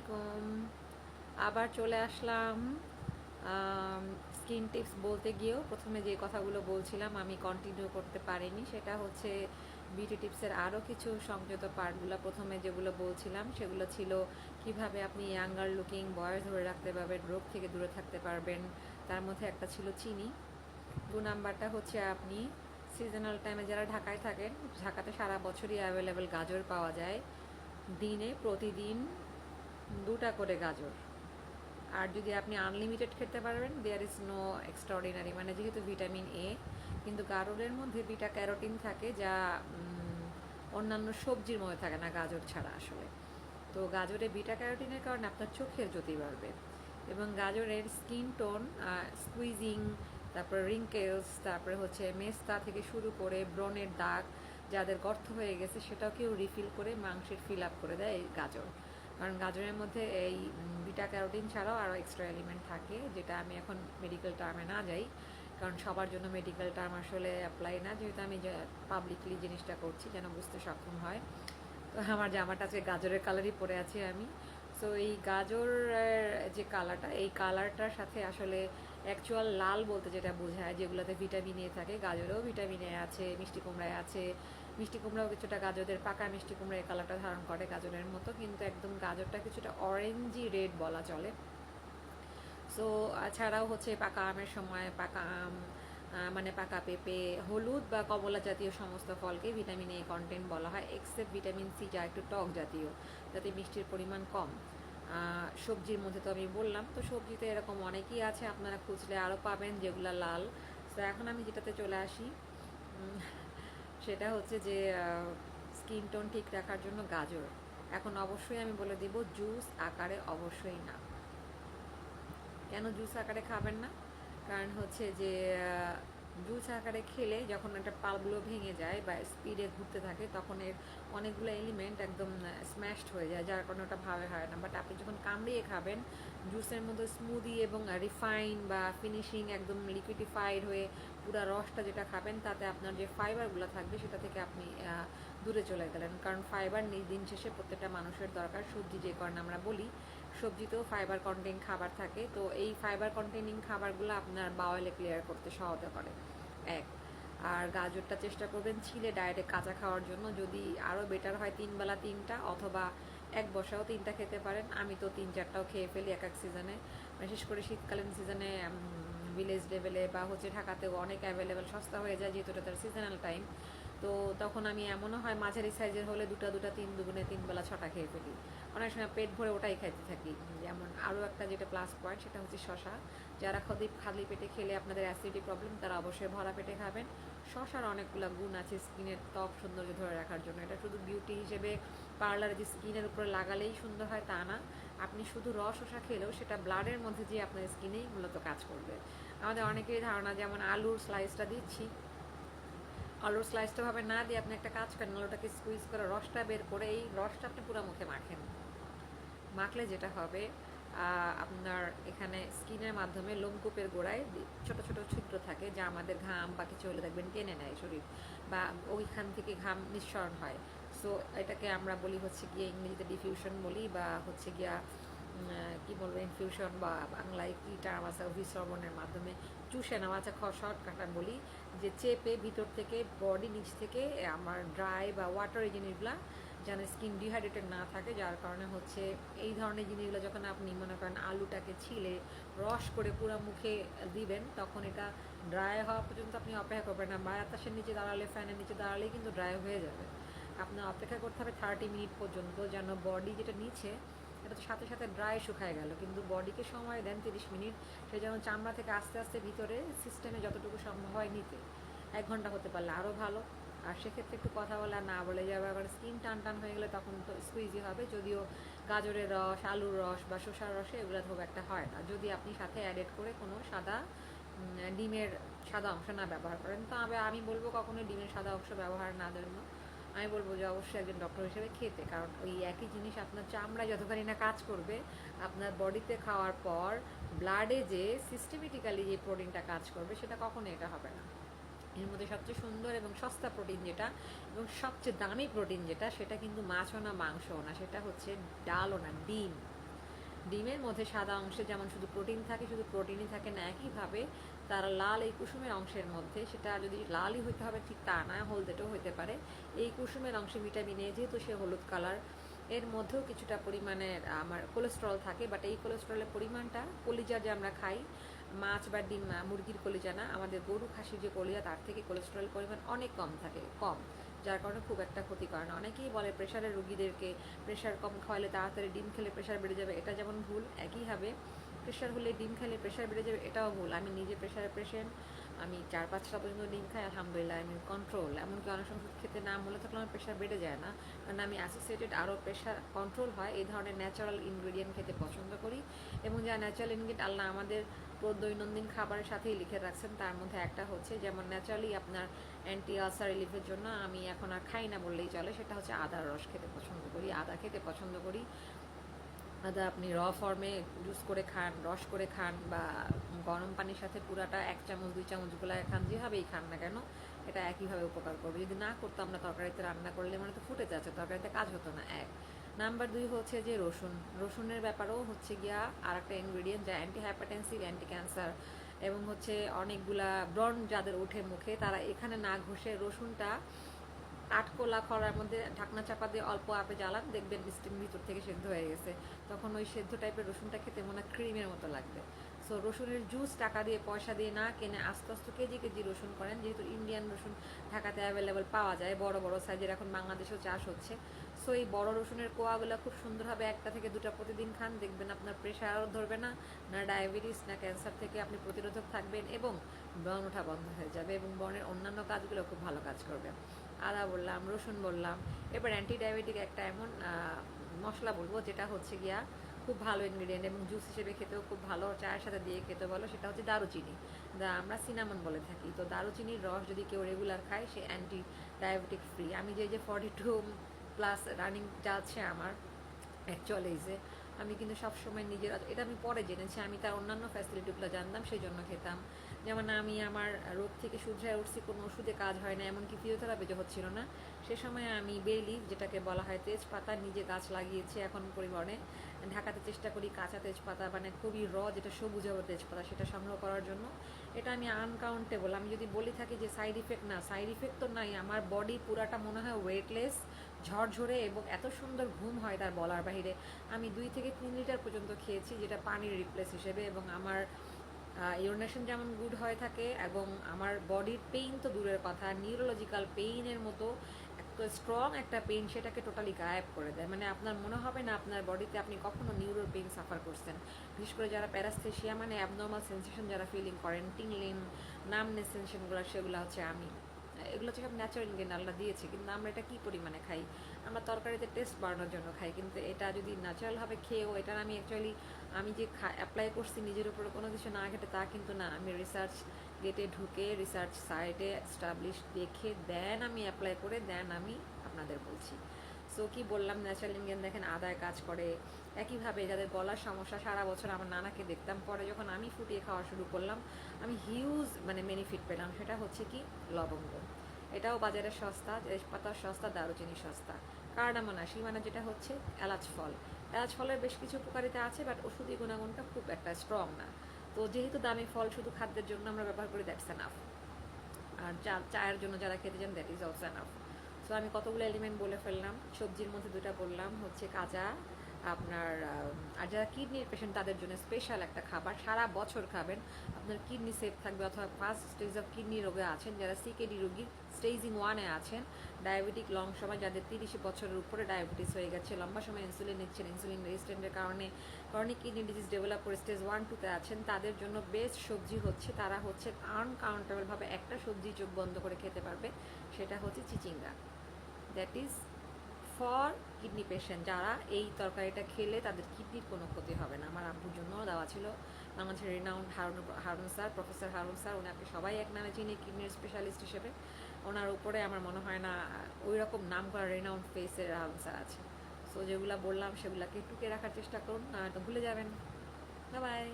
আলাইকুম। আবার চলে আসলাম স্কিন টিপস বলতে গিয়েও প্রথমে যে কথাগুলো বলছিলাম আমি কন্টিনিউ করতে পারিনি, সেটা হচ্ছে বিউটি টিপসের আরও কিছু সংযত পার্টগুলো। প্রথমে যেগুলো বলছিলাম সেগুলো ছিল কিভাবে আপনি ইয়াঙ্গার লুকিং বয়স ধরে রাখতে পারবেন, রোগ থেকে দূরে থাকতে পারবেন। তার মধ্যে একটা ছিল চিনি। 2 নাম্বারটা হচ্ছে আপনি সিজনাল টাইমে যারা ঢাকায় থাকেন, ঢাকাতে সারা বছরই অ্যাভেলেবেল গাজর পাওয়া যায়। দিনে প্রতিদিন 2টা করে গাজর। আর যদি আপনি আনলিমিটেড খেতে পারবেন, দেয়ার ইজ নো এক্সট্রাঅর্ডিনারি, মানে যেহেতু ভিটামিন এ, কিন্তু গাজরের মধ্যে বিটা ক্যারোটিন থাকে যা অন্যান্য সবজির মধ্যে থাকে না গাজর ছাড়া আসলে। তো গাজরে বিটা ক্যারোটিনের কারণে আপনার চোখের জ্যোতি বাড়বে, এবং গাজরের স্কিন টোন, স্কুইজিং, তারপর রিঙ্কেলস, তারপরে হচ্ছে মেস্তা থেকে শুরু করে ব্রণের দাগ, যাদের গর্ত হয়ে গেছে সেটাও কেউ রিফিল করে মাংসের ফিল আপ করে দেয় এই গাজর। কারণ গাজরের মধ্যে এই বিটা ক্যারোটিন ছাড়াও আরও এক্সট্রা এলিমেন্ট থাকে, যেটা আমি এখন মেডিকেল টার্মে না যাই, কারণ সবার জন্য মেডিকেল টার্ম আসলে অ্যাপ্লাই না, যেহেতু আমি পাবলিকলি জিনিসটা করছি যেন বুঝতে সক্ষম হয়। তো আমার জামাটা আজকে গাজরের কালারই পরে আছি আমি। সো এই গাজরের যে কালারটা, এই কালারটার সাথে আসলে অ্যাকচুয়াল লাল বলতে যেটা বোঝায়, যেগুলোতে ভিটামিন এ থাকে, গাজরেও ভিটামিন এ আছে, মিষ্টি কুমড়ায় আছে। মিষ্টি কুমড়াও কিছুটা গাজরের, পাকা মিষ্টি কুমড়া এই কালারটা ধারণ করে গাজরের মতো, কিন্তু একদম গাজরটা কিছুটা অরেঞ্জি রেড বলা চলে। সো ছাড়াও হচ্ছে পাকা আমের সময় পাকা আম, মানে পাকা পেঁপে, হলুদ বা কমলা জাতীয় সমস্ত ফলকে ভিটামিন এ কন্টেন্ট বলা হয়, এক্সেপ্ট ভিটামিন সি যা একটু টক জাতীয়, যাতে মিষ্টির পরিমাণ কম। সবজির মধ্যে তো আমি বললাম, তো সবজিতে এরকম অনেকই আছে, আপনারা খুঁজলে আরও পাবেন যেগুলো লাল। তো এখন আমি যেটাতে চলে আসি, সেটা হচ্ছে যে স্কিন টোন ঠিক রাখার জন্য গাজর। এখন অবশ্যই আমি বলে দিব, জুস আকারে অবশ্যই না। কেন জুস আকারে খাবেন না? কারণ হচ্ছে যে জুস আকারে খেলে যখন একটা পালগুলো ভেঙে যায় বা স্পিডে ঘুরতে থাকে, তখন এর অনেকগুলো এলিমেন্ট একদম স্ম্যাশড হয়ে যায়, যার কারণে ওটা ভাবে হয় না। বাট আপনি যখন কামড়িয়ে খাবেন, জুসের মধ্যে স্মুদি এবং রিফাইন বা ফিনিশিং একদম লিকুইডিফাইড হয়ে পুরো রসটা যেটা খাবেন, তাতে আপনার যে ফাইবারগুলো থাকবে সেটা থেকে আপনি দূরে চলে গেলেন। কারণ ফাইবার দিন শেষে প্রত্যেকটা মানুষের দরকার। সবজি যে কারণে আমরা বলি সবজিতেও ফাইবার কন্টেন্ট খাবার থাকে, তো এই ফাইবার কন্টেনিং খাবারগুলো আপনার বাওয়েলে ক্লিয়ার করতে সহায়তা করে। এক, আর গাজরটা চেষ্টা করবেন ছিলে ডাইরেক্ট কাঁচা খাওয়ার জন্য। যদি আরও বেটার হয় 3 বেলা 3টা, অথবা এক বসাও 3টা খেতে পারেন। আমি তো 3-4টাও খেয়ে ফেলি এক এক সিজনে, বিশেষ করে শীতকালীন সিজনে ভিলেজ লেভেলে বা হচ্ছে ঢাকাতেও অনেক অ্যাভেলেবেল, সস্তা হয়ে যায় যেহেতু এটা তার সিজনাল টাইম। তো তখন আমি এমনও হয় মাঝারি সাইজের হলে 2টা 2টা 3 দুগুণে 3 বেলা 6টা খেয়ে ফেলি। অনেক সময় পেট ভরে ওটাই খাইতে থাকি। যেমন আরও একটা যেটা প্লাস পয়েন্ট, সেটা হচ্ছে শশা। যারা খালি পেটে খেলে আপনাদের অ্যাসিডিটি প্রবলেম, তারা অবশ্যই ভরা পেটে খাবেন। শশার অনেকগুলো গুণ আছে স্কিনের ত্বক সৌন্দর্য ধরে রাখার জন্য। এটা শুধু বিউটি হিসেবে পার্লারে যে স্কিনের উপরে লাগালেই সুন্দর হয় তা না, আপনি শুধু শশা খেলেও সেটা ব্লাডের মধ্যে যে আপনার স্কিনেই মূলত কাজ করবে। আমাদের অনেকেরই ধারণা, যেমন আলুর স্লাইসটা দিচ্ছি, আলুর স্লাইসটা ভাবে না দিয়ে আপনি একটা কাজ করেন, আলুটাকে স্কুইজ করে রসটা বের করে এই রসটা আপনি পুরো মুখে মাখেন। মাখলে যেটা হবে, আপনার এখানে স্কিনের মাধ্যমে লোমকূপের গোড়ায় ছোট ছোট ছিদ্র থাকে, যা আমাদের ঘাম বা কিছু হলে দেখবেন টেনে নেয় শরীর, বা ওইখান থেকে ঘাম নিঃসরণ হয়। সো এটাকে আমরা বলি হচ্ছে গিয়ে ইংরেজিতে ডিফিউশন বলি, বা হচ্ছে গিয়া কী বলবো, ইনফিউশন, বা বাংলায় কী টার্ম আছে, অভিশ্রবণের মাধ্যমে চুষে নেওয়া আছে, শর্ট কাটা বলি, যে চেপে ভিতর থেকে বডি নিচ থেকে আমার ড্রাই বা ওয়াটার এই জিনিসগুলা যেন স্কিন ডিহাইড্রেটেড না থাকে। যার কারণে হচ্ছে এই ধরনের জিনিসগুলো যখন আপনি মনে করেন আলুটাকে ছিলে রস করে পুরো মুখে দিবেন, তখন এটা ড্রাই হওয়া পর্যন্ত আপনি অপেক্ষা করবেন না। বাতাসের নিচে দাঁড়ালে, ফ্যানের নিচে দাঁড়ালেই কিন্তু ড্রাই হয়ে যাবে। আপনার অপেক্ষা করতে হবে 30 মিনিট পর্যন্ত, যেন বডি যেটা নিচে, এটা তো সাথে সাথে ড্রাই শুকায় গেল, কিন্তু বডিকে সময় দেন 30 মিনিট, সে যেন চামড়া থেকে আস্তে আস্তে ভিতরে সিস্টেমে যতটুকু সম্ভব হয় নিতে। 1 ঘন্টা হতে পারলে আরও ভালো। আর সেক্ষেত্রে একটু কথা বলে আর না বলে যাবে, আবার স্কিন টান টান হয়ে গেলে তখন তো স্কুইজি হবে। যদিও গাজরের রস, আলুর রস বা শসার রসে এগুলো খুব একটা হয় না, যদি আপনি সাথে অ্যাডেড করে কোনো সাদা ডিমের সাদা অংশ না ব্যবহার করেন। তবে আমি বলবো কখনোই ডিমের সাদা অংশ ব্যবহার না জন্য, আমি বলবো যে অবশ্যই একজন ডক্টর হিসেবে খেতে, কারণ ওই একই জিনিস আপনার চামড়ায় যতখানি না কাজ করবে, আপনার বডিতে খাওয়ার পর ব্লাডে যে সিস্টেমেটিক্যালি যে প্রোটিনটা কাজ করবে, সেটা কখনো এটা হবে না। এর মধ্যে সবচেয়ে সুন্দর এবং সস্তা প্রোটিন যেটা, এবং সবচেয়ে দামি প্রোটিন যেটা, সেটা কিন্তু মাছও না মাংসও না, সেটা হচ্ছে ডালও না, ডিম। ডিমের মধ্যে সাদা অংশে যেমন শুধু প্রোটিন থাকে, শুধু প্রোটিনই থাকে না, একইভাবে তার লাল এই কুসুমের অংশের মধ্যে, সেটা যদি লালই হইতে হবে ঠিক তা না, হলদেটেও হইতে পারে, এই কুসুমের অংশে ভিটামিন এ যেহেতু সে হলুদ কালার, এর মধ্যেও কিছুটা পরিমাণের আমার কোলেস্টেরল থাকে। বাট এই কোলেস্টেরলের পরিমাণটা কলিজা যে আমরা খাই, মাছ বা ডিম, মুরগির কলিজা না, আমাদের গরু খাসির যে কলিজা, তার থেকে কোলেস্টেরলের পরিমাণ অনেক কম থাকে, কম, যার কারণে খুব একটা ক্ষতিকর না। অনেকেই বলে প্রেশারের রুগীদেরকে প্রেশার কম খাওয়ালে তাড়াতাড়ি ডিম খেলে প্রেশার বেড়ে যাবে, এটা যেমন ভুল, একইভাবে প্রেশার হলে ডিম খেলে প্রেশার বেড়ে যাবে এটাও ভুল। আমি নিজে প্রেশারের পেশেন্ট, আমি 4-5টা পর্যন্ত ডিম খাই, আলহামদুলিল্লাহ আমি কন্ট্রোল। এমনকি অনেক সময় খেতে না বলে থাকলে আমার প্রেশার বেড়ে যায় না, কারণ আমি অ্যাসোসিয়েটেড আরও প্রেশার কন্ট্রোল হয় এই ধরনের ন্যাচারাল ইনগ্রিডিয়েন্ট খেতে পছন্দ করি। এবং যা ন্যাচারাল ইনগ্রিডিয়েন্ট আল্লাহ আমাদের দৈনন্দিন খাবারের সাথেই লিখে রাখছেন, তার মধ্যে একটা হচ্ছে যেমন ন্যাচারালি আপনার অ্যান্টি আলসার রিলিফের জন্য আমি এখন আর খাই না বললেই চলে, সেটা হচ্ছে আদার রস খেতে পছন্দ করি, আদা খেতে পছন্দ করি। আদা আপনি র ফর্মে জুস করে খান, রস করে খান, বা গরম পানির সাথে পুরাটা 1 চামচ 2 চামচ গুলায় খান, যেভাবেই খান না কেন এটা একইভাবে উপকার করবে। যদি না করতো আমরা তরকারিতে রান্না করলে মানে তো ফুটে যাচ্ছে, তরকারিতে কাজ হতো না। এক নাম্বার 2 হচ্ছে যে রসুন, রসুনের ব্যাপারেও হচ্ছে গিয়া আর একটা ইনগ্রিডিয়েন্ট যা অ্যান্টি হাইপারটেনসিভ, অ্যান্টি ক্যান্সার, এবং হচ্ছে অনেকগুলা ব্রণ যাদের ওঠে মুখে, তারা এখানে না ঘষে রসুনটা কাঠকোলা খরার মধ্যে ঢাকনা চাপা দিয়ে অল্প আপে জ্বালান, দেখবেন স্টিম ভিতর থেকে সেদ্ধ হয়ে গেছে, তখন ওই সেদ্ধ টাইপের রসুনটা খেতে মনে হয় ক্রিমের মতো লাগবে। সো রসুনের জুস টাকা দিয়ে পয়সা দিয়ে না কিনে আস্তে আস্তে কেজি কেজি রসুন করেন, যেহেতু ইন্ডিয়ান রসুন ঢাকাতে অ্যাভেলেবেল পাওয়া যায়, বড় বড় সাইজের, এখন বাংলাদেশেও চাষ হচ্ছে। সো এই বড় রসুনের কোয়াগুলো খুব সুন্দরভাবে 1টা থেকে 2টা প্রতিদিন খান, দেখবেন আপনার প্রেশারও ধরবে না, না ডায়াবেটিস না ক্যান্সার থেকে আপনি প্রতিরোধক থাকবেন, এবং ব্রণ ওঠা বন্ধ হয়ে যাবে, এবং ব্রণের অন্যান্য কাজগুলো খুব ভালো কাজ করবে। আদা বললাম, রসুন বললাম, এবার অ্যান্টি ডায়াবেটিক একটা এমন মশলা বলবো যেটা হচ্ছে গিয়া খুব ভালো ইনগ্রিডিয়েন্ট, এবং জুস হিসেবে খেতেও খুব ভালো, চায়ের সাথে দিয়ে খেতে ভালো, সেটা হচ্ছে দারুচিনি, আমরা সিনামন বলে থাকি। তো দারুচিনির রস যদি কেউ রেগুলার খায়, সে অ্যান্টি ডায়াবেটিক ফ্রি। আমি যে 42+ রানিং যাচ্ছে আমার অ্যাকচুয়াল এজে, আমি কিন্তু সবসময় নিজের, এটা আমি পরে জেনেছি, আমি তার অন্যান্য ফ্যাসিলিটিগুলো জানতাম, সেই জন্য খেতাম। যেমন আমি আমার রোগ থেকে শুধরে উঠছি, কোনো ওষুধে কাজ হয় না, এমনকি ফিজিওথেরাপি যে হচ্ছিল না, সে সময় আমি বেলি, যেটাকে বলা হয় তেজপাতা, নিজে গাছ লাগিয়েছি এখন পরিমাণে, ঢাকাতে চেষ্টা করি কাঁচা তেজপাতা, মানে খুবই যেটা সবুজ হবে তেজপাতা, সেটা সংগ্রহ করার জন্য। এটা আমি আনকাউন্টেবল, আমি যদি বলি থাকি যে সাইড ইফেক্ট, না সাইড ইফেক্ট তো নাই, আমার বডি পুরাটা মনে হয় ওয়েটলেস, ঝরঝরে, এবং এত সুন্দর ঘুম হয় তার বলার বাহিরে। আমি 2 থেকে 3 লিটার পর্যন্ত খেয়েছি, যেটা পানির রিপ্লেস হিসেবে, এবং আমার ইউরিনেশন যেমন গুড হয়ে থাকে, এবং আমার বডির পেইন তো দূরের কথা, নিউরোলজিক্যাল পেইনের মতো একটা স্ট্রং একটা পেইন, সেটাকে টোটালি গায়েব করে দেয়। মানে আপনার মনে হবে না আপনার বডিতে আপনি কখনো নিউরো পেইন সাফার করছেন। বিশেষ করে যারা প্যারাস্থেশিয়া মানে অ্যাবনর্মাল সেন্সেশন যারা ফিলিং করেন, টিংলিং, নামনেস সেন্সেশনগুলো, সেগুলো হচ্ছে আমি। এগুলো হচ্ছে সব ন্যাচারাল ইনগ্রিডিয়েন্ট আল্লাহ দিয়েছে, কিন্তু আমরা এটা কী পরিমাণে খাই, আমরা তরকারিতে টেস্ট বাড়ানোর জন্য খাই, কিন্তু এটা যদি ন্যাচারালভাবে খেয়েও, এটা আমি অ্যাকচুয়ালি আমি যে অ্যাপ্লাই করছি নিজের উপরে কোনো কিছু না ঘেটে তা কিন্তু না, আমি রিসার্চ গেটে ঢুকে রিসার্চ সাইটে এস্টাবলিশ দেখে দেন আমি অ্যাপ্লাই করে দেন আমি আপনাদের বলছি। সো কি বললাম, ন্যাচারাল ইনগ্রিডিয়েন্ট দেখেন আদায় কাজ করে। একইভাবে যাদের গলার সমস্যা, সারা বছর আমার নানাকে দেখতাম, পরে যখন আমি ফুটিয়ে খাওয়া শুরু করলাম, আমি হিউজ মানে বেনিফিট পেলাম। সেটা হচ্ছে কি লবঙ্গ, এটাও বাজারে সস্তা, তেজপাতা সস্তা, দারুচিনি সস্তা। কার্ডামনাশি মানে যেটা হচ্ছে এলাচ ফল, এলাচ ফলের বেশ কিছু উপকারিতা আছে, বাট ওষুধি গুণাগুণটা খুব একটা স্ট্রং না। তো যেহেতু দামি ফল শুধু খাদ্যের জন্য আমরা ব্যবহার করি, দ্যাটস এনাফ। আর চায়ের জন্য যারা খেতে চান, that is also enough. So আমি কতগুলো এলিমেন্ট বলে ফেললাম, সবজির মধ্যে 2টা বললাম হচ্ছে কাঁচা আপনার, আর যারা কিডনির পেশেন্ট তাদের জন্য স্পেশাল একটা খাবার, সারা বছর খাবেন, আপনার কিডনি সেফ থাকবে। অথবা ফার্স্ট স্টেজ অফ কিডনি রোগে আছেন, যারা সিকেডি রোগী স্টেজিং 1-এ আছেন, ডায়াবেটিক লং সময়, যাদের 30 বছরের উপরে ডায়াবেটিস হয়ে গেছে, লম্বা সময় ইনসুলিন নিচ্ছেন, ইনসুলিন রেজিস্ট্যান্টের কারণে ক্রনিক কিডনি ডিজিজ ডেভেলপ করে স্টেজ 1-2-তে আছেন, তাদের জন্য বেস্ট সবজি হচ্ছে, তারা হচ্ছে আনকাউন্টেবলভাবে একটা সবজি চোখ বন্ধ করে খেতে পারবে, সেটা হচ্ছে চিচিঙ্গা। That is for kidney patient, যারা এই তরকারিটা খেলে তাদের কিডনির কোনো ক্ষতি হবে না। আমার আব্বুর জন্যও দেওয়া ছিল, বাংলাদেশের renowned Harun sir, professor Harun sir, ওনাকে সবাই এক নামে চিনি কিডনির স্পেশালিস্ট হিসেবে। ওনার উপরে আমার মনে হয় না ওই রকম নাম করা রিনাউন্ড ফেসের হারুন স্যার আছে। সো যেগুলো বললাম সেগুলোকে টুকে রাখার চেষ্টা করুন, না তো ভুলে যাবেন। Bye bye.